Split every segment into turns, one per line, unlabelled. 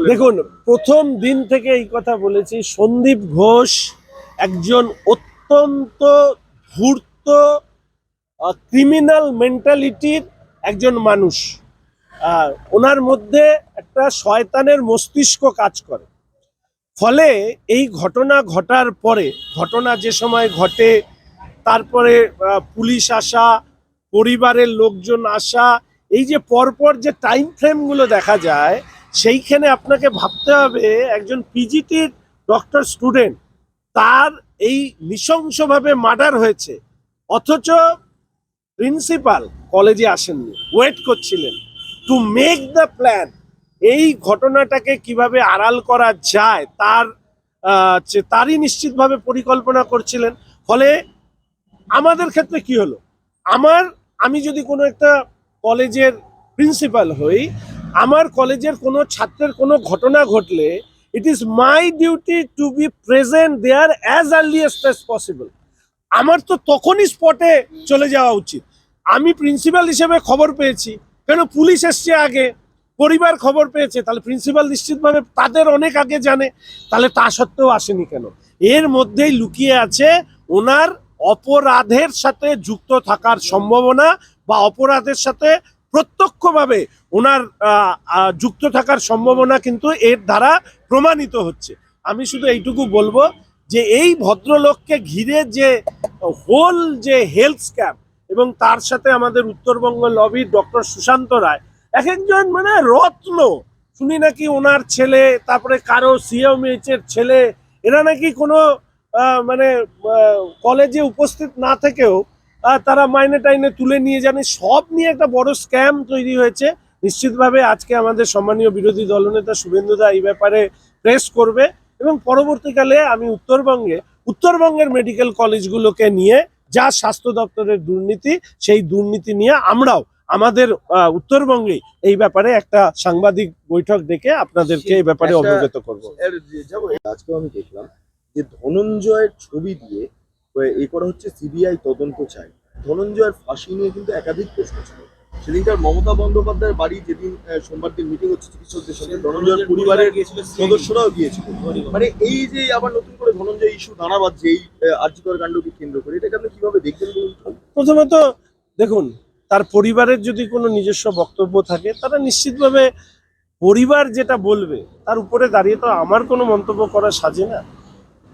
দেখুন, প্রথম দিন থেকে এই কথা বলেছি, সন্দীপ ঘোষ একজন অত্যন্ত ধূর্ত ক্রিমিনাল মেন্টালিটির একজন মানুষ। ওনার মধ্যে একটা শয়তানের মস্তিষ্ক কাজ করে। ফলে এই ঘটনা ঘটার পরে, ঘটনা যে সময় ঘটে, তারপরে পুলিশ আসা, পরিবারের লোকজন আসা, এই যে পরপর যে টাইম ফ্রেমগুলো দেখা যায়, সেইখানে আপনাকে ভাবতে হবে একজন পিজিটির ডক্টর স্টুডেন্ট, তার এই নৃশংসভাবে মার্ডার হয়েছে, অথচ প্রিন্সিপাল কলেজে আসেননি, ওয়েট করছিলেন টু মেক দ্য প্ল্যান। এই ঘটনাটাকে কিভাবে আড়াল করা যায় তারই নিশ্চিতভাবে পরিকল্পনা করছিলেন। ফলে আমাদের ক্ষেত্রে কি হলো, আমি যদি কোনো একটা কলেজের প্রিন্সিপাল হই, আমার কলেজের কোনো ছাত্রের কোনো ঘটনা ঘটলে it is my duty to be present there as earliest as possible. আমার তো তখনই স্পটে চলে যাওয়া উচিত। আমি প্রিন্সিপাল হিসেবে খবর পেয়েছি, কেন পুলিশ এসছে আগে, পরিবার খবর পেয়েছে, তাহলে প্রিন্সিপাল নিশ্চিতভাবে তাদের অনেক আগে জানে, তাহলে তা সত্ত্বেও আসেনি কেন? এর মধ্যেই লুকিয়ে আছে ওনার অপরাধের সাথে যুক্ত থাকার সম্ভাবনা, বা অপরাধের সাথে প্রত্যক্ষভাবে ওনার যুক্ত থাকার সম্ভাবনা কিন্তু এর দ্বারা প্রমাণিত হচ্ছে। আমি শুধু এইটুকু বলবো যে এই ভদ্রলোককে ঘিরে যে হোল যে হেলথ স্ক্যাম, এবং তার সাথে আমাদের উত্তরবঙ্গ লবির ডক্টর সুশান্ত রায়, এক একজন মানে রত্ন। শুনি নাকি ওনার ছেলে, তারপরে কারো সিএমএইচ এর ছেলে, এরা নাকি কোনো মানে কলেজে উপস্থিত না থেকেও তারা মাইনে টাইনে তুলে নিয়ে যান। সব নিয়ে একটা বড় স্ক্যাম তৈরি হয়েছে। নিশ্চিতভাবে আজকে আমাদের সম্মানীয় বিরোধী দলনেতা শুভেন্দু দা এই ব্যাপারে প্রেস করবে, এবং পরবর্তীকালে আমি উত্তরবঙ্গের মেডিকেল কলেজগুলোকে নিয়ে যা স্বাস্থ্য দপ্তরের দুর্নীতি, সেই দুর্নীতি নিয়ে আমরাও আমাদের উত্তরবঙ্গে এই ব্যাপারে একটা সাংবাদিক বৈঠক ডেকে আপনাদেরকে এই ব্যাপারে অবগত করবো।
আজকে আমি দেখলাম যে ধনঞ্জয়ের ছবি দিয়ে এই করা হচ্ছে সিবিআই তদন্ত চাই। ধনঞ্জয়ের ফাঁসি নিয়ে কিন্তু একাধিক প্রশ্ন ছিল। সেদিনকার মমতা বন্দ্যোপাধ্যায়ের বাড়ি যেদিন সোমবার দিন মিটিং হচ্ছে চিকিৎসকদের সঙ্গে, ধনঞ্জয়ের পরিবারের সদস্যরাও গিয়েছিল। মানে এই যে আবার নতুন করে ধনঞ্জয় ইস্যু দানা বাঁধছে এই আরজি কর কাণ্ডকে কেন্দ্র করে, এটাকে আপনি কিভাবে দেখবেন বলুন?
প্রথমত দেখুন, তার পরিবারের যদি কোনো নিজস্ব বক্তব্য থাকে, তারা নিশ্চিতভাবে পরিবার যেটা বলবে তার উপরে দাঁড়িয়ে তো আমার কোনো মন্তব্য করা সাজে না।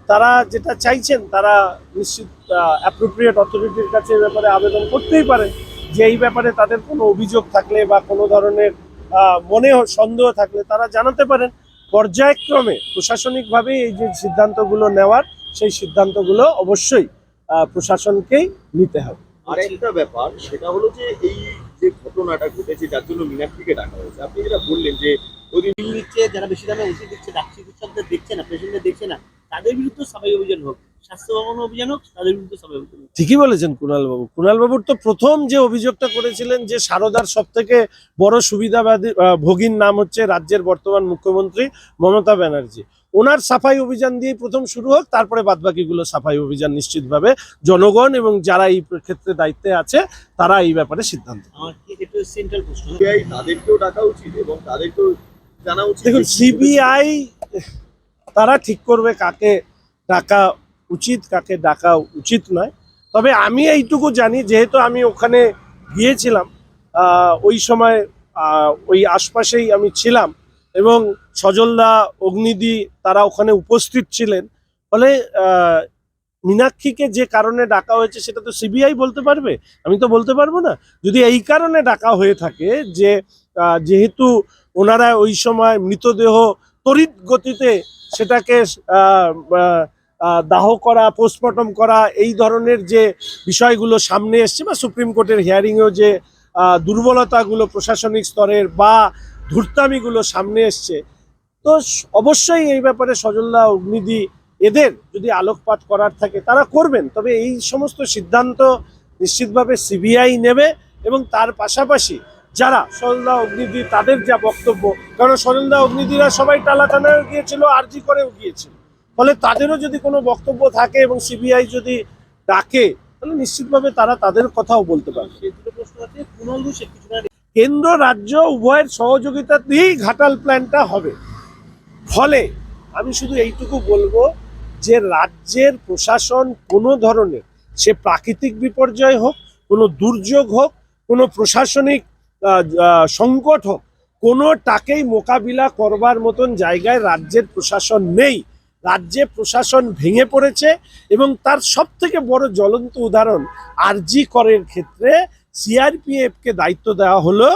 তারা যেটা চাইছেন, তারা নিশ্চিত অ্যাপ্রোপ্রিয়েট অথরিটির কাছে এই ব্যাপারে আবেদন করতেই পারেন, যে এই ব্যাপারে তাদের কোনো অভিযোগ থাকলে বা কোনো ধরনের মনে সন্দেহ থাকলে তারা জানাতে পারেন। পর্যায়ক্রমে প্রশাসনিকভাবে এই যে সিদ্ধান্তগুলো নেওয়ার, সেই সিদ্ধান্তগুলো অবশ্যই প্রশাসনকেই নিতে হবে।
আর একটা ব্যাপার, সেটা হলো যে এই যে ঘটনাটা ঘটেছে, যার জন্য মীনাক্ষীকে ডাকা হয়েছে, আপনি যেটা বললেন যে
নিচ্ছে, যারা বেশি দামে ওষুধ দিচ্ছে, ডাক্তার চিকিৎসকদের দেখছে না, পেশেন্টদের দেখছে না, তাদের বিরুদ্ধে সাফাই অভিযান হোক, স্বাস্থ্য ভবন অভিযান হোক, তাদের বিরুদ্ধে সাফাই অভিযান হোক।
ঠিকই বলেছেন কুণালবাবুর তো প্রথম যে অভিযোগটা করেছিলেন যে সারদার সব থেকে বড় সুবিধাবাদী ভোগীর নাম হচ্ছে রাজ্যের বর্তমান মুখ্যমন্ত্রী মমতা ব্যানার্জি। ওনার সাফাই অভিযান দিয়ে প্রথম শুরু হোক, তারপরে বাদবাকিগুলো সাফাই অভিযান নিশ্চিতভাবে জনগণ এবং যারা এই ক্ষেত্রে দায়িত্বে আছে তারা এই ব্যাপারে সিদ্ধান্ত।
আমার কি একটু সেন্ট্রাল প্রশ্ন,
তাদেরকেও ডাকা উচিত এবং তাদেরকেও জানা উচিত।
দেখুন, সিবিআই তারা ঠিক করবে কাকে ডাকা উচিত, কাকে ডাকা উচিত নয়। তবে আমি এইটুকু জানি, যেহেতু আমি ওখানে গিয়েছিলাম, ওই সময় ওই আশপাশেই আমি ছিলাম, এবং সজলদা, অগ্নিদি তারা ওখানে উপস্থিত ছিলেন। ফলে মীনাক্ষীকে যে কারণে ডাকা হয়েছে সেটা তো সিবিআই বলতে পারবে, আমি তো বলতে পারবো না। যদি এই কারণে ডাকা হয়ে থাকে যে যেহেতু ওনারা ওই সময় মৃতদেহ তড়িৎ গতিতে সেটাকে দাহ করা, পোস্টমর্টম করা, এই ধরনের যে বিষয়গুলো সামনে এসছে, বা সুপ্রিম কোর্টের হিয়ারিংয়েও যে দুর্বলতাগুলো প্রশাসনিক স্তরের বা ধূর্তামিগুলো সামনে এসছে, তো অবশ্যই এই ব্যাপারে সজলদা, অগ্নিদি এদের যদি আলোকপাত করার থাকে তারা করবেন। তবে এই সমস্ত সিদ্ধান্ত নিশ্চিতভাবে সিবিআই নেবে, এবং তার পাশাপাশি যারা সজলদা, অগ্নিদি, তাদের যা বক্তব্য, কারণ সজলদা, অগ্নিদিরা সবাই টালাটানায় গিয়েছিল, আরজি করেও গিয়েছিল, ফলে তাদেরও যদি কোনো বক্তব্য থাকে এবং সিবিআই যদি ডাকে, তাহলে নিশ্চিতভাবে তারা তাদের কথাও বলতে পারবে। কেন্দ্র রাজ্য উভয়ের সহযোগিতাতেই ঘাটাল প্ল্যানটা হবে। ফলে আমি শুধু এইটুকু বলবো যে রাজ্যের প্রশাসন কোনো ধরনের, সে প্রাকৃতিক বিপর্যয় হোক, কোনো দুর্যোগ হোক, কোনো প্রশাসনিক সংকট হোক, কোনোটাকেই মোকাবিলা করবার মতন জায়গায় রাজ্যের প্রশাসন নেই। রাজ্যে প্রশাসন ভেঙে পড়েছে এবং তার সব থেকে বড় জ্বলন্ত উদাহরণ আরজি করের ক্ষেত্রে সিআরপিএফকে দায়িত্ব দেওয়া হলো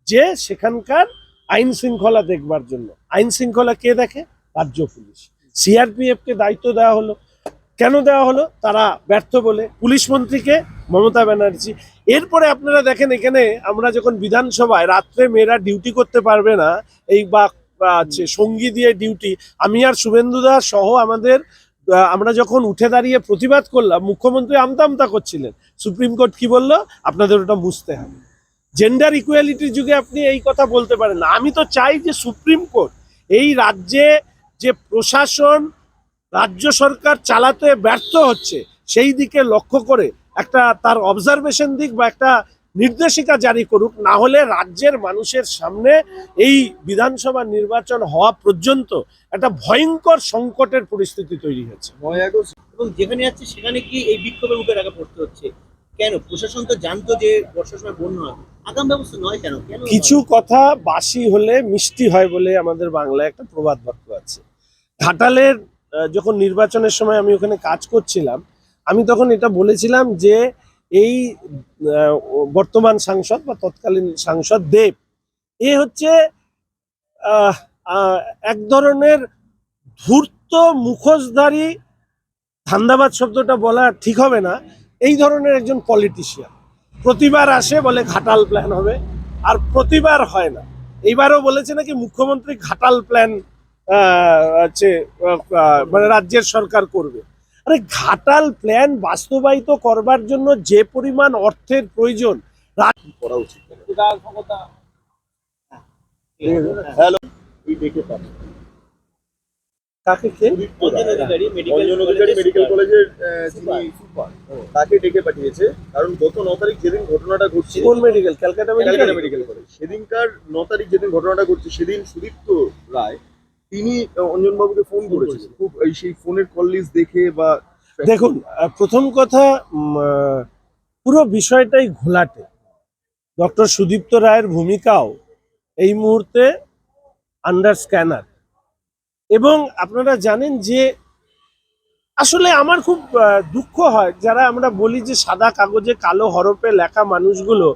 যে সেখানকার আইন শৃঙ্খলা দেখবার জন্য। আইন শৃঙ্খলা কে দেখে? রাজ্য পুলিশ। সিআরপিএফকে দায়িত্ব দেওয়া হলো, কেন দেওয়া হলো? তারা ব্যর্থ বলে। পুলিশ মন্ত্রীকে? মমতা ব্যানার্জি। এরপরে আপনারা দেখেন এখানে আমরা যখন বিধানসভায় রাত্রে মেয়েরা ডিউটি করতে পারবে না, এই বা সঙ্গী দিয়ে ডিউটি, আমি আর শুভেন্দু দাস সহ আমরা যখন উঠে দাঁড়িয়ে প্রতিবাদ করলাম, মুখ্যমন্ত্রী আমতা আমতা করছিলেন। সুপ্রিম কোর্ট কি বললো? আপনাদের ওটা বুঝতে হবে। জেন্ডার ইকুয়ালিটির যুগে আপনি এই কথা বলতে পারেন না। আমি তো চাই যে সুপ্রিম কোর্ট এই রাজ্যে যে প্রশাসন, রাজ্য সরকার চালাতে ব্যর্থ হচ্ছে সেই দিকে লক্ষ্য করে একটা তার অবজারভেশন দিক বা একটা নির্দেশিকা জারি করুক। না হলে রাজ্যের মানুষের সামনে এই বিধানসভা নির্বাচন হওয়া পর্যন্ত একটা ভয়ঙ্কর সংকটের পরিস্থিতি তৈরি হয়েছে।
9 আগস্ট
এবং যেখানে যাচ্ছে সেখানে কি এই বিক্ষোভের মুখে রাখা পড়তে হচ্ছে কেন? প্রশাসন তো জানতো যে বর্ষার সময় বন্যা হয়, আগাম ব্যবস্থা নয় কেন? কেন
কিছু কথা বাসি হলে মিষ্টি হয় বলে আমাদের বাংলায় একটা প্রবাদ বাক্য আছে। ঘাটালের যখন নির্বাচনের সময় আমি ওখানে কাজ করছিলাম, আমি তখন এটা বলেছিলাম যে এই বর্তমান সাংসদ বা তৎকালীন সাংসদ দেব, এ হচ্ছে এক ধরনের ধূর্ত মুখোশধারী, ধান্দাবাজ শব্দটা বলা ঠিক হবে না, এই ধরনের একজন পলিটিশিয়ান। প্রতিবার আসে বলে ঘাটাল প্ল্যান হবে, আর প্রতিবার হয় না। এইবারও বলেছে নাকি মুখ্যমন্ত্রী ঘাটাল প্ল্যান মানে রাজ্যের সরকার করবে। আরে ঘাটাল প্ল্যান বাস্তবায়িত করবার জন্য যে পরিমাণ অর্থের প্রয়োজন
করা উচিত। হ্যালো, এই ডেকে পাঠান
কাকে কে
অঞ্জন অধিকারী মেডিকেল কলেজের যিনি সুপার, তাকে ডেকে পাঠিয়েছে। কারণ গত 9 তারিখ যেদিন ঘটনাটা ঘটছে,
কোন medical? Calcutta
Calcutta medical college, সেদিনকার 9 তারিখ যেদিন ঘটনাটা ঘটছে সেদিন সুদীপ্ত রায় তিনি অঞ্জন বাবুকে ফোন করেছিলেন। খুব সেই ফোনের কল লিস্ট দেখে বা
দেখুন, প্রথম কথা পুরো বিষয়টাই ঘোলাটে। ডক্টর সুদীপ্ত রায়ের ভূমিকাও এই মুহূর্তে আন্ডার স্ক্যানার। এবং আপনারা জানেন যে আসলে আমার খুব দুঃখ হয় যারা আমরা বলি যে সাদা কাগজে কালো হরফে লেখা মানুষগুলো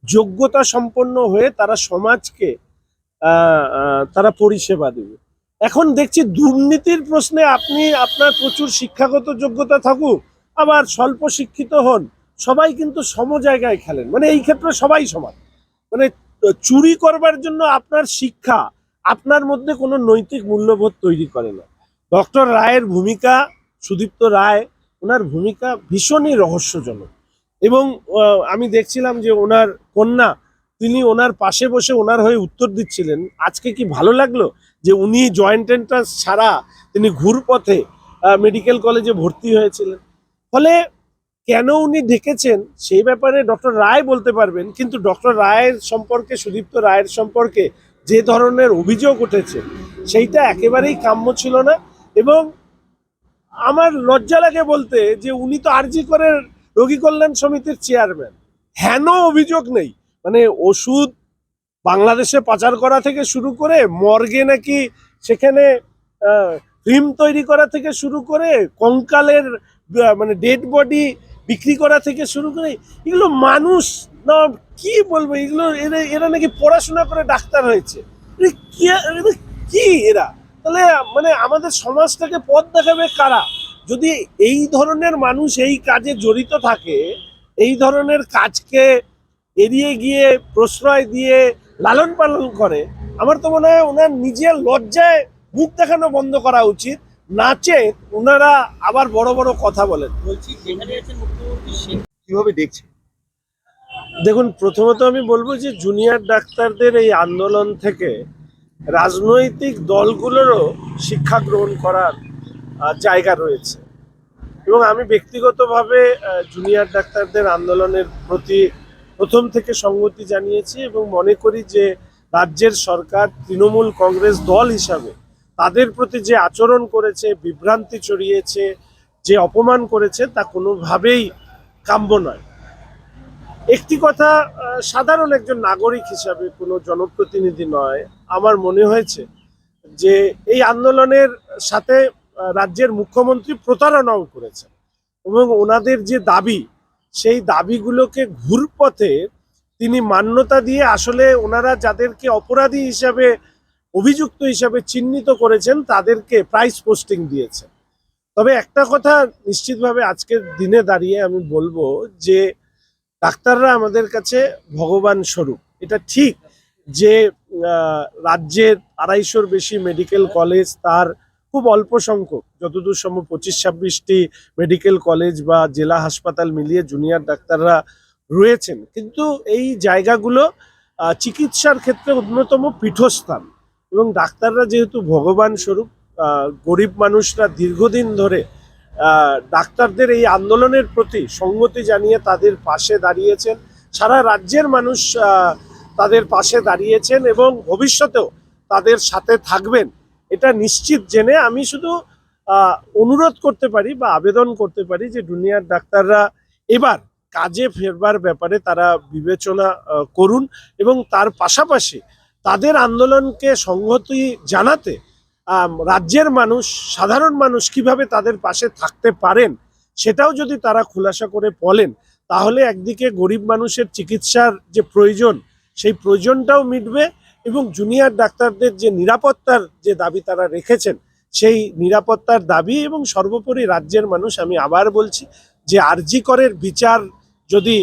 যোগ্যতা সম্পন্ন হয়ে তারা সমাজকে তারা পরিষেবা দেবে। এখন দেখছি দুর্নীতির প্রশ্নে আপনার প্রচুর শিক্ষাগত যোগ্যতা থাকুক, আবার স্বল্প শিক্ষিত হন, সবাই কিন্তু সম জায়গায় খেলেন। মানে এই ক্ষেত্রে সবাই সমান। মানে চুরি করবার জন্য আপনার শিক্ষা আপনার মধ্যে কোনো নৈতিক মূল্যবোধ তৈরি করে না। ডক্টর রায়ের ভূমিকা, সুদীপ্ত রায়, ওনার ভূমিকা ভীষণই রহস্যজনক। এবং আমি দেখছিলাম যে ওনার কন্যা, তিনি ওনার পাশে বসে ওনার হয়ে উত্তর দিচ্ছিলেন। আজকে কি ভালো লাগলো যে উনি জয়েন্ট এন্ট্রান্স ছাড়া তিনি ঘুরপথে মেডিকেল কলেজে ভর্তি হয়েছিলেন। ফলে কেন উনি ডেকেছেন সেই ব্যাপারে ডক্টর রায় বলতে পারবেন, কিন্তু ডক্টর রায়ের সম্পর্কে, সুদীপ্ত রায়ের সম্পর্কে যে ধরনের অভিযোগ উঠেছে সেইটা একেবারেই কাম্য ছিল না। এবং আমার লজ্জা লাগে বলতে যে উনি তো আরজি করে রোগী কল্যাণ সমিতির চেয়ারম্যান, হেন অভিযোগ নেই। মানে ওষুধ বাংলাদেশে পাচার করা থেকে শুরু করে, মর্গে নাকি সেখানে ক্রিম তৈরি করা থেকে শুরু করে, কঙ্কালের মানে ডেড বডি বিক্রি করা থেকে শুরু করে, এগুলো মানুষ না, কি বলবো, এগুলো এরা নাকি পড়াশোনা করে ডাক্তার হয়েছে। কি এরা? তাহলে মানে আমাদের সমাজটাকে পথ দেখাবে কারা? যদি এই ধরনের মানুষ এই কাজে জড়িত থাকে, এই ধরনের কাজকে এড়িয়ে গিয়ে প্রশ্রয় দিয়ে লালন পালন করে, আমার তো মনে হয় ওনার নিজের লজ্জায় মুখ দেখানো বন্ধ করা উচিত। নাচে ওনারা আবার বড় বড় কথা বলেন।
বলছি যেখানে আছেন মুখ্যমন্ত্রী
কিভাবে দেখছে?
দেখুন, প্রথমত আমি বলবো যে জুনিয়র ডাক্তারদের এই আন্দোলন থেকে রাজনৈতিক দলগুলোরও শিক্ষা গ্রহণ করার জায়গা রয়েছে। এবং আমি ব্যক্তিগতভাবে জুনিয়র ডাক্তারদের আন্দোলনের প্রতি প্রথম থেকে সংগতি জানিয়েছি এবং মনে করি যে রাজ্যের সরকার তৃণমূল কংগ্রেস দল হিসাবে তাদের প্রতি যে আচরণ করেছে, বিভ্রান্তি ছড়িয়েছে, যে অপমান করেছে তা কোনোভাবেই কাম্য নয়। একটি কথা, সাধারণ একজন নাগরিক হিসাবে, কোনো জনপ্রতিনিধি নয়, আমার মনে হয়েছে যে এই আন্দোলনের সাথে রাজ্যের মুখ্যমন্ত্রী প্রতারণাও করেছেন এবং ওনাদের যে দাবি, সেই দাবিগুলোকে ঘুরপথে তিনি মান্যতা দিয়ে আসলে ওনারা যাদেরকে অপরাধী হিসাবে, অভিযুক্ত হিসাবে চিহ্নিত করেছেন তাদেরকে প্রাইস পোস্টিং দিয়েছেন। তবে একটা কথা নিশ্চিতভাবে আজকের দিনে দাঁড়িয়ে আমি বলবো যে ডাক্তাররা আমাদের কাছে ভগবান স্বরূপ। এটা ঠিক যে রাজ্যের 250-র বেশি মেডিকেল কলেজ, তার খুব অল্প সংখ্যক, যতদূর সম্ভব 25-26টি মেডিকেল কলেজ বা জেলা হাসপাতাল মিলিয়ে জুনিয়র ডাক্তাররা রয়েছেন, কিন্তু এই জায়গাগুলো চিকিৎসার ক্ষেত্রে অন্যতম পীঠস্থান এবং ডাক্তাররা যেহেতু ভগবান স্বরূপ, গরিব মানুষরা দীর্ঘদিন ধরে ডাক্তারদের এই আন্দোলনের প্রতি সংগতি জানিয়ে তাদের পাশে দাঁড়িয়েছেন। সারা রাজ্যের মানুষ তাদের পাশে দাঁড়িয়েছেন এবং ভবিষ্যতেও তাদের সাথে থাকবেন, এটা নিশ্চিত জেনে আমি শুধু অনুরোধ করতে পারি বা আবেদন করতে পারি যে জুনিয়র ডাক্তাররা এবার কাজে ফেরবার ব্যাপারে তারা বিবেচনা করুন এবং তার পাশাপাশি তাদের আন্দোলনকে সংহতি জানাতে রাজ্যের মানুষ, সাধারণ মানুষ কিভাবে তাদের পাশে থাকতে পারেন সেটাও যদি তারা খুলাসা করে বলেন, তাহলে একদিকে গরিব মানুষের চিকিৎসার যে প্রয়োজন সেই প্রয়োজনটাও মিটবে এবং জুনিয়র ডাক্তারদের যে নিরাপত্তার যে দাবি তারা রেখেছেন সেই নিরাপত্তার দাবি, এবং সর্বোপরি রাজ্যের মানুষ, আমি আবার বলছি যে আরজি করের বিচার যদি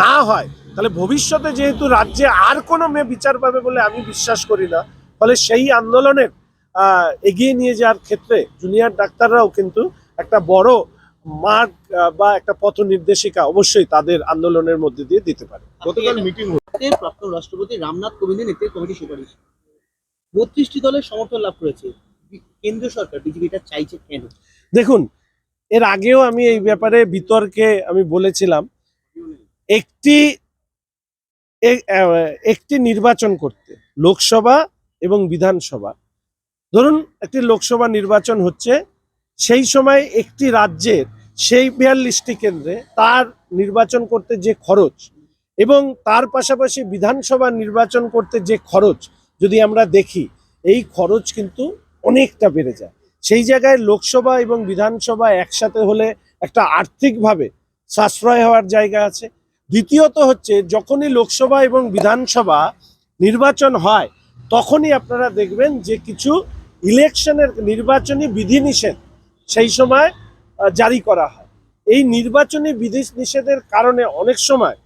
না হয় তাহলে ভবিষ্যতে যেহেতু রাজ্যে আর কোনো মেয়ে বিচার পাবে বলে আমি বিশ্বাস করি না, ফলে সেই আন্দোলনের এগিয়ে নিয়ে যাওয়ার ক্ষেত্রে জুনিয়র ডাক্তাররাও কিন্তু একটা বড় মার্গ বা একটা পথ নির্দেশিকা অবশ্যই তাদের আন্দোলনের মধ্যে দিয়ে দিতে পারে।
গতকাল মিটিং
প্রাক্তন রাষ্ট্রপতি রামনাথ কোবিন্দের নেতৃত্বে কমিটি সুপারিশ 32টি দলের সমর্থন লাভ করেছে। কেন্দ্রীয় সরকার, বিজেপি এটা চাইছে কেন?
দেখুন, এর আগেও আমি এই ব্যাপারে বিতর্কে আমি বলেছিলাম, একটি নির্বাচন করতে, লোকসভা এবং বিধানসভা, ধরুন একটি লোকসভা নির্বাচন হচ্ছে, সেই সময় একটি রাজ্যের সেই 42টি কেন্দ্রে তার নির্বাচন করতে যে খরচ এবং তার পাশাপাশি বিধানসভা নির্বাচন করতে যে খরচ যদি আমরা দেখি, এই খরচ কিন্তু অনেকটা বেড়ে যায়। সেই জায়গায় লোকসভা এবং বিধানসভা একসাথে হলে একটা আর্থিকভাবে সাশ্রয় হওয়ার জায়গা আছে। দ্বিতীয়ত হচ্ছে, যখনই লোকসভা এবং বিধানসভা নির্বাচন হয় তখনই আপনারা দেখবেন যে কিছু ইলেকশনের নির্বাচনী বিধিনিষেধ সেই সময় জারি করা হয়। এই নির্বাচনী বিধিনিষেধের কারণে অনেক সময়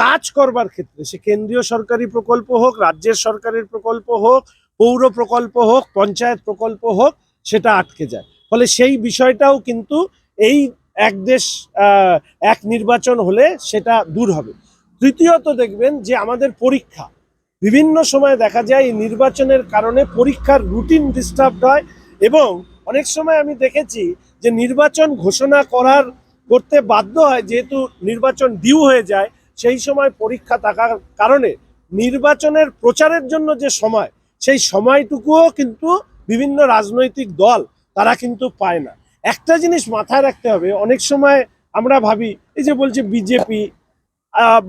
কাজ করবার ক্ষেত্রে, সে কেন্দ্রীয় সরকারি প্রকল্প হোক, রাজ্যের সরকারের প্রকল্প হোক, পৌর প্রকল্প হোক, পঞ্চায়েত প্রকল্প হোক, সেটা আটকে যায়। ফলে সেই বিষয়টাও কিন্তু এই এক দেশ এক নির্বাচন হলে সেটা দূর হবে। তৃতীয়ত দেখবেন যে আমাদের পরীক্ষা, বিভিন্ন সময় দেখা যায় এই নির্বাচনের কারণে পরীক্ষার রুটিন ডিস্টার্ব হয় এবং অনেক সময় আমি দেখেছি যে নির্বাচন ঘোষণা করতে বাধ্য হয়, যেহেতু নির্বাচন ডিউ হয়ে যায়, সেই সময় পরীক্ষা থাকার কারণে নির্বাচনের প্রচারের জন্য যে সময়, সেই সময়টুকুও কিন্তু বিভিন্ন রাজনৈতিক দল তারা কিন্তু পায় না। একটা জিনিস মাথায় রাখতে হবে, অনেক সময় আমরা ভাবি, এই যে বলছে বিজেপি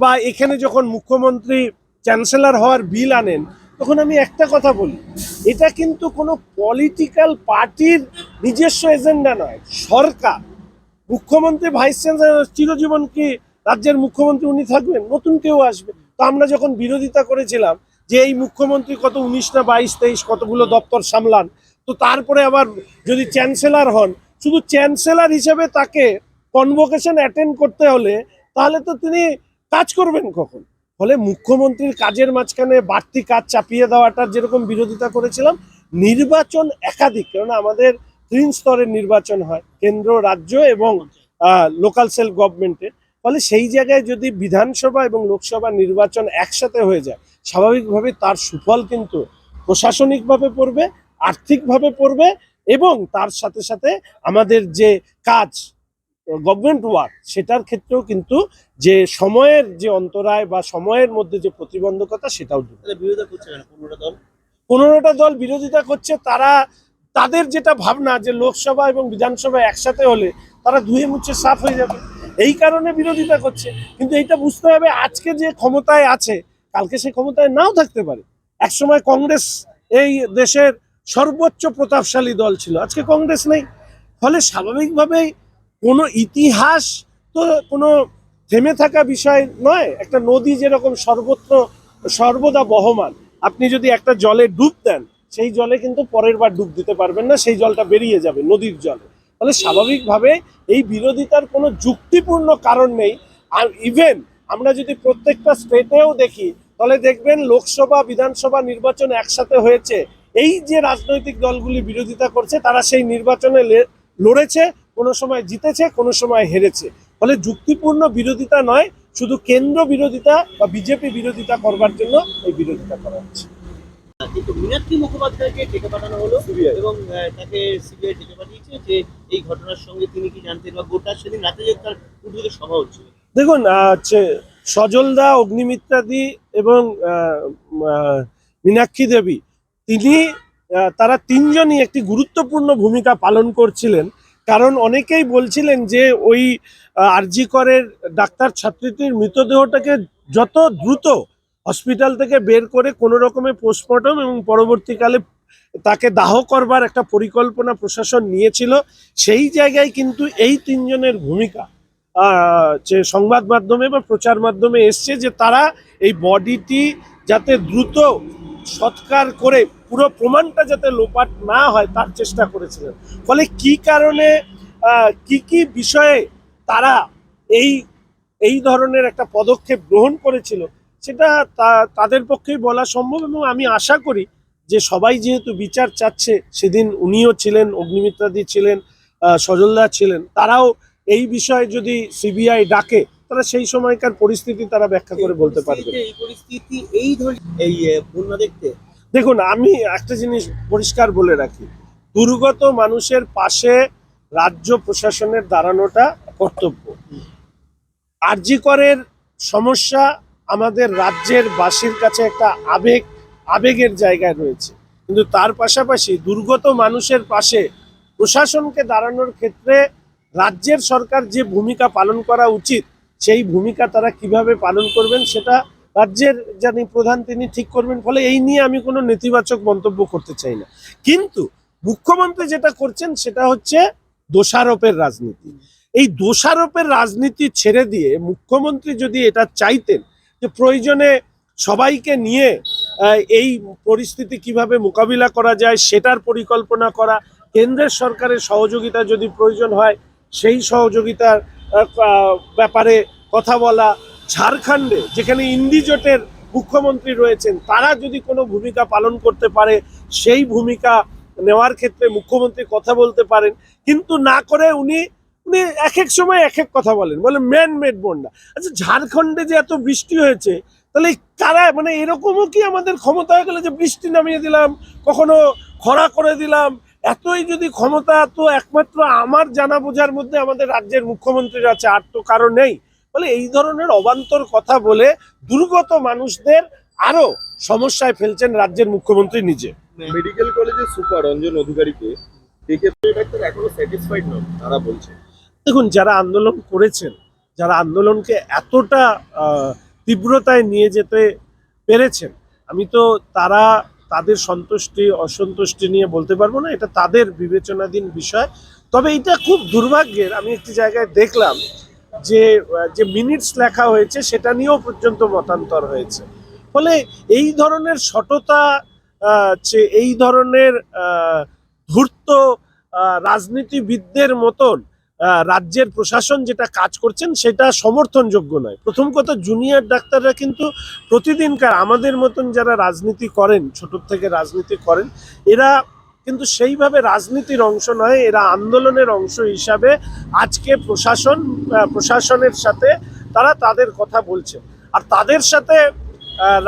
বা এখানে যখন মুখ্যমন্ত্রী চ্যান্সেলর হওয়ার বিল আনেন, তখন আমি একটা কথা বলি, এটা কিন্তু কোনো পলিটিক্যাল পার্টির নিজস্ব এজেন্ডা নয়। সরকার, মুখ্যমন্ত্রী, ভাইস চ্যান্সেলর চিরজীবন কি রাজ্যের মুখ্যমন্ত্রী উনি থাকবেন? নতুন কেউ আসবে। তো আমরা যখন বিরোধিতা করেছিলাম যে এই মুখ্যমন্ত্রী কত 19 না 22-23 কতগুলো দপ্তর সামলান, তো তারপরে আবার যদি চ্যান্সেলর হন, শুধু চ্যান্সেলর হিসেবে তাকে কনভোকেশন অ্যাটেন্ড করতে হলে তাহলে তো তিনি কাজ করবেন কখন? ফলে মুখ্যমন্ত্রীর কাজের মাঝখানে বাড়তি কাজ চাপিয়ে দেওয়াটার যেরকম বিরোধিতা করেছিলাম, নির্বাচন একাধিক, কারণ আমাদের 3 স্তরের নির্বাচন হয়, কেন্দ্র, রাজ্য এবং লোকাল সেলফ গভর্নমেন্টের। ফলে সেই জায়গায় যদি বিধানসভা এবং লোকসভা নির্বাচন একসাথে হয়ে যায়, স্বাভাবিকভাবে তার সুফল কিন্তু প্রশাসনিকভাবে পড়বে, আর্থিকভাবে পড়বে এবং তার সাথে সাথে আমাদের যে কাজ, গভর্নমেন্ট ওয়ার্ক সেটার ক্ষেত্রেও কিন্তু যে সময়ের যে অন্তরায় বা সময়ের মধ্যে যে প্রতিবন্ধকতা সেটাও দূর।
তাহলে বিরোধিতা করছে কেন 15টা দল?
15টা দল বিরোধিতা করছে, তারা তাদের যেটা ভাবনা যে লোকসভা এবং বিধানসভা একসাথে হলে তারা ধুয়ে মুছে সাফ হয়ে যাবে, এই কারণে বিরোধিতা করছে। কিন্তু এইটা বুঝতে হবে, আজকে যে ক্ষমতায় আছে কালকে সে ক্ষমতায় নাও থাকতে পারে। একসময় কংগ্রেস এই দেশের সর্বোচ্চ প্রতাপশালী দল ছিল, আজকে কংগ্রেস নেই। ফলে স্বাভাবিকভাবেই কোনো ইতিহাস তো কোনো থেমে থাকা বিষয় নয়। একটা নদী যেরকম সর্বদা বহমান, আপনি যদি একটা জলে ডুব দেন সেই জলে কিন্তু পরের বার ডুব দিতে পারবেন না, সেই জলটা বেরিয়ে যাবে নদীর জলে। ফলে স্বাভাবিকভাবে এই বিরোধিতার কোনো যুক্তিপূর্ণ কারণ নেই। আর ইভেন আমরা যদি প্রত্যেকটা স্টেটেও দেখি তাহলে দেখবেন লোকসভা বিধানসভা নির্বাচন একসাথে হয়েছে, এই যে রাজনৈতিক দলগুলি বিরোধিতা করছে তারা সেই নির্বাচনে লড়েছে, কোনো সময় জিতেছে, কোনো সময় হেরেছে। ফলে যুক্তিপূর্ণ বিরোধিতা নয়, শুধু কেন্দ্র বিরোধিতা বা বিজেপি বিরোধিতা করবার জন্য এই বিরোধিতা করা হচ্ছে।
কিন্তু মীনাক্ষী মুখোপাধ্যায়কে ডেকে পাঠানো হলো
CBI
এবং তাকে সিবিআই ডেকে পাঠিয়েছে যে এই ঘটনার সঙ্গে তিনি কি জানতেন বা গোটা সেদিন রাতে যে তার উদ্যোগে সভা হচ্ছিল।
দেখুন, সজলদা, অগ্নিমিত্রাদি এবং মীনাক্ষী দেবী তারা তিনজনই একটি গুরুত্বপূর্ণ ভূমিকা পালন করছিলেন। কারণ অনেকেই বলছিলেন যে ওই আরজি করের ডাক্তার ছাত্রীটির মৃতদেহটাকে যত দ্রুত হসপিটাল থেকে বের করে কোনো রকমের পোস্টমর্টম এবং পরবর্তীকালে তাকে দাহ করবার একটা পরিকল্পনা প্রশাসন নিয়েছিল। সেই জায়গায় কিন্তু এই তিনজনের ভূমিকা যে সংবাদ মাধ্যমে বা প্রচার মাধ্যমে এসছে, যে তারা এই বডিটি যাতে দ্রুত সৎকার করে পুরো প্রমাণটা যাতে লোপাট না হয় তার চেষ্টা করেছিলেন। ফলে কি কারণে কি বিষয়ে তারা এই ধরনের একটা পদক্ষেপ গ্রহণ করেছিল সেটা তাদের পক্ষেই বলা সম্ভব। এবং আমি আশা করি যে সবাই যেহেতু বিচার চাচ্ছে, সেদিন উনিও ছিলেন, অগ্নিমিত্রাদি ছিলেন, সজলদা ছিলেন, তারাও এই বিষয়ে যদি সিবিআই ডাকে তারা সেই সময়কার পরিস্থিতি তারা ব্যাখ্যা করে বলতে পারবে।
এই পরিস্থিতি এই বন্যা দেখতে,
দেখুন, আমি একটা জিনিস পরিষ্কার বলে রাখি, দুর্গত মানুষের পাশে রাজ্য প্রশাসনের দাঁড়ানোটা কর্তব্য। আরজি করের সমস্যা আমাদের রাজ্যের বাসীর কাছে একটা আবেগের জায়গায় রয়েছে, কিন্তু তার পাশাপাশি দুর্গত মানুষের পাশে প্রশাসনকে দাঁড়ানোর ক্ষেত্রে রাজ্যের সরকার যে ভূমিকা পালন করা উচিত সেই ভূমিকা তারা কিভাবে পালন করবেন সেটা রাজ্যের যিনি প্রধান তিনি ঠিক করবেন। ফলে এই নিয়ে আমি কোনো নেতিবাচক মন্তব্য করতে চাই না। কিন্তু মুখ্যমন্ত্রী যেটা করছেন সেটা হচ্ছে দোষারোপের রাজনীতি। এই দোষারোপের রাজনীতি ছেড়ে দিয়ে মুখ্যমন্ত্রী যদি এটা চাইতেন যে প্রয়োজনে সবাইকে নিয়ে এই পরিস্থিতি কিভাবে মোকাবিলা করা যায় সেটার পরিকল্পনা করা, কেন্দ্রের সরকারের সহযোগিতা যদি প্রয়োজন হয় সেই সহযোগিতার ব্যাপারে কথা বলা, ঝাড়খণ্ডে যেখানে ইন্ডি জোটের মুখ্যমন্ত্রী রয়েছেন তারা যদি কোনো ভূমিকা পালন করতে পারে সেই ভূমিকা নেওয়ার ক্ষেত্রে মুখ্যমন্ত্রী কথা বলতে পারেন। কিন্তু না করে উনি এক এক সময় এক এক কথা বলে ম্যান মেড বন্যা। আচ্ছা, ঝাড়খণ্ডে যে এত বৃষ্টি হয়েছে তাহলে কারা এরকমও কি আমাদের ক্ষমতা হয়ে গেল যে বৃষ্টি নামিয়ে দিলাম, কখনো খরা করে দিলাম? এতই যদি ক্ষমতা, তো একমাত্র আমার জানা বোঝার মধ্যে আমাদের রাজ্যের মুখ্যমন্ত্রীর আছে, আর তো কারো নেই। ফলে এই ধরনের অবান্তর কথা বলে দুর্গত মানুষদের আরো সমস্যায় ফেলছেন রাজ্যের মুখ্যমন্ত্রী নিজে।
মেডিকেল কলেজের সুপার রঞ্জন অধিকারীকে দেখে ডাক্তার এখনো স্যাটিসফাইড নন তারা বলছে।
দেখুন, যারা আন্দোলন করেছেন, যারা আন্দোলনকে এতটা তীব্রতায় নিয়ে যেতে পেরেছেন, আমি তো তাদের সন্তুষ্টি অসন্তুষ্টি নিয়ে বলতে পারবো না, এটা তাদের বিবেচনাধীন বিষয়। তবে এটা খুব দুর্ভাগ্যের, আমি একটি জায়গায় দেখলাম যে মিনিটস লেখা হয়েছে সেটা নিয়েও পর্যন্ত মতান্তর হয়েছে। ফলে এই ধরনের সততা, এই ধরনের ধূর্ত রাজনীতিবিদদের মতন রাজ্যের প্রশাসন যেটা কাজ করছেন সেটা সমর্থনযোগ্য নয়। প্রথম কথা, জুনিয়র ডাক্তাররা কিন্তু প্রতিদিনকার আমাদের মতন যারা রাজনীতি করেন, ছোট থেকে রাজনীতি করেন, এরা কিন্তু সেইভাবে রাজনীতির অংশ নয়, এরা আন্দোলনের অংশ হিসাবে আজকে প্রশাসনের সাথে তারা তাদের কথা বলছে। আর তাদের সাথে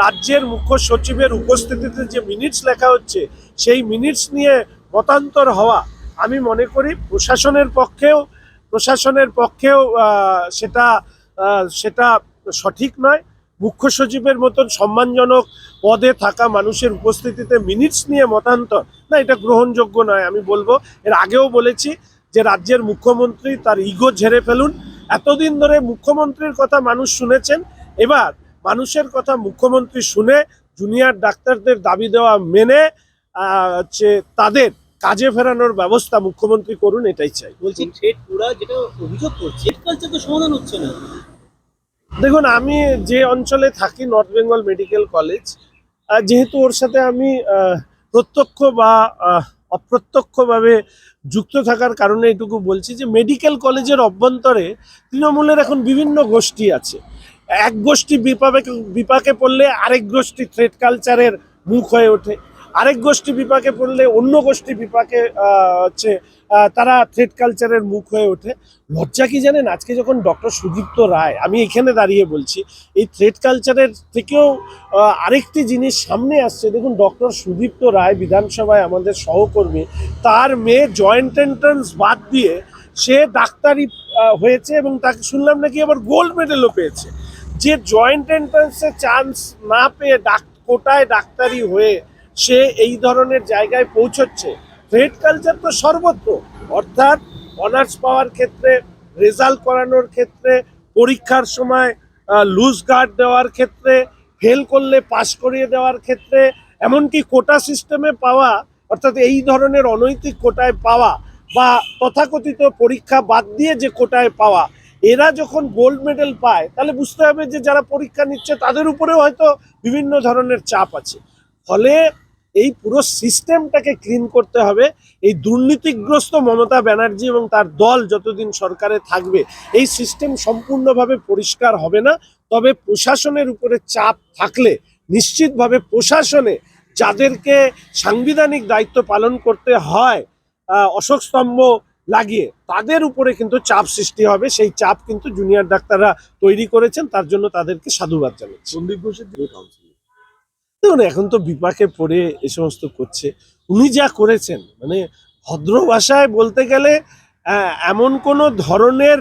রাজ্যের মুখ্য সচিবের উপস্থিতিতে যে মিনিটস লেখা হচ্ছে সেই মিনিটস নিয়ে মতান্তর হওয়া আমি মনে করি প্রশাসনের পক্ষেও প্রশাসনের পক্ষেও সেটা সঠিক নয়। মুখ্য সচিবের মতন সম্মানজনক পদে থাকা মানুষের উপস্থিতিতে মিনিটস নিয়ে মতান্তর, না, এটা গ্রহণযোগ্য নয়। আমি বলবো, এর আগেও বলেছি যে রাজ্যের মুখ্যমন্ত্রী তার ইগো ঝেড়ে ফেলুন। এতদিন ধরে মুখ্যমন্ত্রীর কথা মানুষ শুনেছেন, এবার মানুষের কথা মুখ্যমন্ত্রী শুনে জুনিয়র ডাক্তারদের দাবি দেওয়া মেনে তাদের কাজে ফেরানোর ব্যবস্থা মুখ্যমন্ত্রী করুন, এটাই চাই।
বলছি থ্রেড পুরা যেটা অভিযোগ করছে কালচার তো সমাধান হচ্ছে না।
দেখুন, আমি যে অঞ্চলে থাকি, নর্থ বেঙ্গল মেডিকেল কলেজ, যেহেতু ওর সাথে আমি প্রত্যক্ষ বা অপ্রত্যক্ষভাবে যুক্ত থাকার কারণে এটুকু বলছি যে মেডিকেল কলেজের অভ্যন্তরে তৃণমূলের এখন বিভিন্ন গোষ্ঠী আছে। এক গোষ্ঠী বিপাকে পড়লে আরেক গোষ্ঠী থ্রেড কালচারের মুখ হয়ে ওঠে, আরেক গোষ্ঠী বিপাকে পড়লে অন্য গোষ্ঠী বিপাকে তারা থ্রেড কালচারের মুখ হয়ে ওঠে। লজ্জা কি জানেন, আজকে যখন ডক্টর সুদীপ্ত রায়, আমি এখানে দাঁড়িয়ে বলছি, এই থ্রেড কালচারের থেকেও আরেকটি জিনিস সামনে আসছে। দেখুন, ডক্টর সুদীপ্ত রায় বিধানসভায় আমাদের সহকর্মী, তার মেয়ে জয়েন্ট এন্ট্রান্স বাদ দিয়ে সে ডাক্তারি হয়েছে এবং তাকে শুনলাম নাকি আবার গোল্ড মেডেলও পেয়েছে। যে জয়েন্ট এন্ট্রান্সে চান্স না পেয়ে কোটায় ডাক্তারি হয়ে সে এই ধরনের জায়গায় পৌঁছচ্ছে। থ্রেড কালচার তো সর্বত্র, অর্থাৎ অনার্স পাওয়ার ক্ষেত্রে, রেজাল্ট করানোর ক্ষেত্রে, পরীক্ষার সময় লুজ গার্ড দেওয়ার ক্ষেত্রে, ফেল করলে পাশ করিয়ে দেওয়ার ক্ষেত্রে, এমনকি কোটা সিস্টেমে পাওয়া, অর্থাৎ এই ধরনের অনৈতিক কোটায় পাওয়া বা তথাকথিত পরীক্ষা বাদ দিয়ে যে কোটায় পাওয়া, এরা যখন গোল্ড মেডেল পায় তাহলে বুঝতে হবে যে যারা পরীক্ষা নিচ্ছে তাদের উপরেও হয়তো বিভিন্ন ধরনের চাপ আছে। ফলে এই পুরো সিস্টেমটাকে ক্লিন করতে হবে। এই দুর্নীতিগ্রস্ত মমতা ব্যানার্জি এবং তার দল যতদিন সরকারে থাকবে এই সিস্টেম সম্পূর্ণভাবে পরিষ্কার হবে না। তবে প্রশাসনের উপরে চাপ থাকলে নিশ্চিতভাবে প্রশাসনে যাদেরকে সাংবিধানিক দায়িত্ব পালন করতে হয় অশোক স্তম্ভ লাগিয়ে, তাদের উপরে কিন্তু চাপ সৃষ্টি হবে। সেই চাপ কিন্তু জুনিয়র ডাক্তাররা তৈরি করেছেন, তার জন্য তাদেরকে সাধুবাদ জানাচ্ছি।
সন্দীপ ঘোষের যে কাউন্সিলর,
দেখুন, এখন তো বিপাকে পড়ে এ সমস্ত করছে। উনি যা করেছেন, মানে ভদ্র ভাষায় বলতে গেলে এমন কোনো ধরনের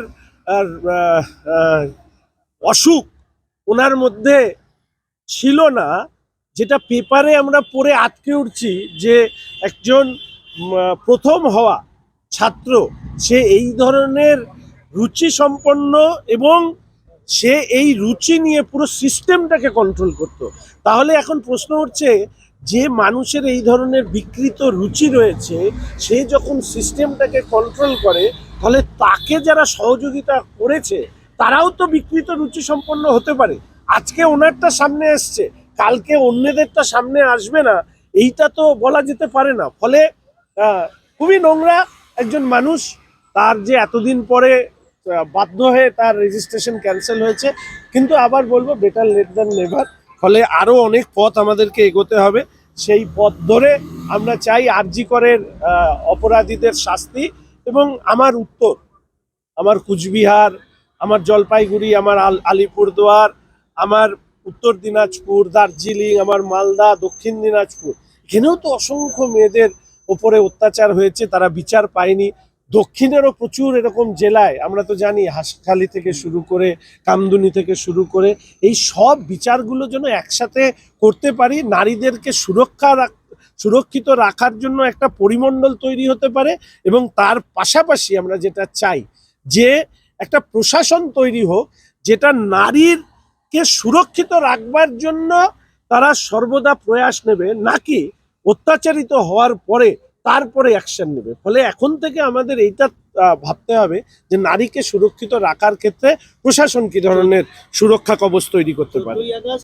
অসুখ ওনার মধ্যে ছিল না যেটা পেপারে আমরা পড়ে আটকে উঠছি যে একজন প্রথম হওয়া ছাত্র, সে এই ধরনের রুচি সম্পন্ন এবং সে এই রুচি নিয়ে পুরো সিস্টেমটাকে কন্ট্রোল করতো। তাহলে এখন প্রশ্ন উঠছে, যে মানুষের এই ধরনের বিকৃত রুচি রয়েছে, সে যখন সিস্টেমটাকে কন্ট্রোল করে, তাহলে তাকে যারা সহযোগিতা করেছে তারাও তো বিকৃত রুচি সম্পন্ন হতে পারে। আজকে ওনারটা সামনে এসছে, কালকে অন্যদেরটা সামনে আসবে না, এইটা তো বলা যেতে পারে না। ফলে খুবই নোংরা একজন মানুষ, তার যে এতদিন পরে বাধ্য হয়ে তার রেজিস্ট্রেশন ক্যান্সেল হয়েছে, কিন্তু আবার বলবো বেটার লেট দ্যান নেভার। ফলে আরও অনেক পথ আমাদেরকে এগোতে হবে। সেই পথ ধরে আমরা চাই আরজি করের অপরাধীদের শাস্তি, এবং আমার উত্তর, আমার কুচবিহার, আমার জলপাইগুড়ি, আমার আলিপুরদুয়ার, আমার উত্তর দিনাজপুর, দার্জিলিং, আমার মালদা, দক্ষিণ দিনাজপুর, এখানেও তো অসংখ্য মেয়েদের ওপরে অত্যাচার হয়েছে, তারা বিচার পায়নি। দক্ষিণেরও প্রচুর এরকম জেলায়, আমরা তো জানি হাসখালি থেকে শুরু করে কামদুনি থেকে শুরু করে, এই সব বিচারগুলো যেন একসাথে করতে পারি। নারীদেরকে সুরক্ষিত রাখার জন্য একটা পরিমণ্ডল তৈরি হতে পারে, এবং তার পাশাপাশি আমরা যেটা চাই যে একটা প্রশাসন তৈরি হোক যেটা নারীরকে সুরক্ষিত রাখবার জন্য তারা সর্বদা প্রয়াস নেবে, নাকি অত্যাচারিত হওয়ার পরে তারপরে অ্যাকশন নেবে। ফলে এখন থেকে আমাদের এইটা ভাবতে হবে যে নারীকে সুরক্ষিত রাখার ক্ষেত্রে প্রশাসন কি ধরনের সুরক্ষা কবচ তৈরি করতে পারে।